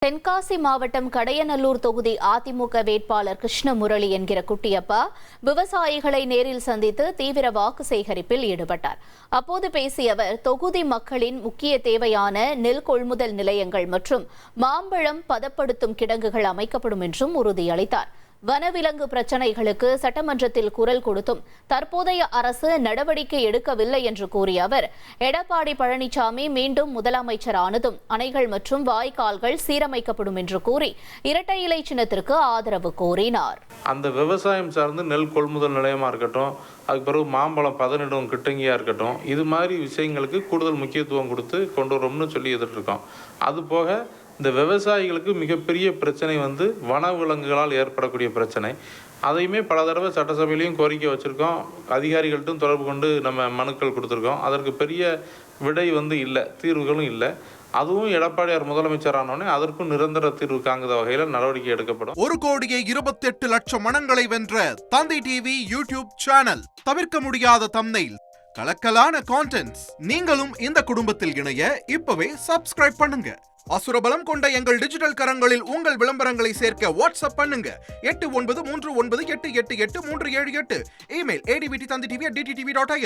தென்காசி மாவட்டம் கடையநல்லூர் தொகுதி அதிமுக வேட்பாளர் கிருஷ்ணமுரளி என்கிற குட்டியப்பா விவசாயிகளை நேரில் சந்தித்து தீவிர வாக்கு சேகரிப்பில் ஈடுபட்டார். அப்போது பேசிய அவர், தொகுதி மக்களின் முக்கிய தேவையான நெல் கொள்முதல் நிலையங்கள் மற்றும் மாம்பழம் பதப்படுத்தும் கிடங்குகள் அமைக்கப்படும் என்றும் உறுதியளித்தார். வனவிலங்கு பிரச்சினைகளுக்கு சட்டமன்றத்தில் குரல் கொடுத்தும் தற்போதைய அரசு நடவடிக்கை எடுக்கவில்லை என்று கூறிய அவர், எடப்பாடி பழனிசாமி மீண்டும் முதலமைச்சர் ஆனதும் அணைகள் மற்றும் வாய்க்கால்கள் சீரமைக்கப்படும் என்று கூறி இரட்டை இலை சின்னத்திற்கு ஆதரவு கோரினார். அந்த விவசாயம் சார்ந்து நெல் கொள்முதல் நிலையமாக இருக்கட்டும், அதுக்கு பிறகு மாம்பழம் பதனிடும் கிட்டங்கியாக இருக்கட்டும், இது மாதிரி விஷயங்களுக்கு கூடுதல் முக்கியத்துவம் கொடுத்து கொண்டு வரோம்னு சொல்லி எதிர்த்திருக்கோம். அதுபோக இந்த விவசாயிகளுக்கு மிகப்பெரிய பிரச்சனை வனவிலங்குகளால் ஏற்படக்கூடிய பிரச்சனை. அதையுமே பல தடவை சட்டசபையிலையும் கோரிக்கை வச்சுருக்கோம், அதிகாரிகள்ட்டும் தொடர்பு கொண்டு நம்ம மனுக்கள் கொடுத்துருக்கோம். அதற்கு பெரிய விடை இல்லை, தீர்வுகளும் இல்லை. அதுவும் எடப்பாடியார் முதலமைச்சர் ஆனோடனே அதற்கும் நிரந்தர தீர்வு காங்குத வகையில் நடவடிக்கை எடுக்கப்படும். 1,28,00,000 மனங்களை வென்ற தந்தி டிவி யூடியூப் சேனல். தவிர்க்க முடியாத தம்ப்நெயில், கலக்கலான கான்டென்ட்ஸ். நீங்களும் இந்த குடும்பத்தில் இணைய இப்பவே சப்ஸ்கிரைப் பண்ணுங்க. அசுரபலம் கொண்ட எங்கள் டிஜிட்டல் கரங்களில் உங்கள் விளம்பரங்களை சேர்க்க வாட்ஸ்அப் பண்ணுங்க. 8939888838. Email advtthanditv@dttv.in.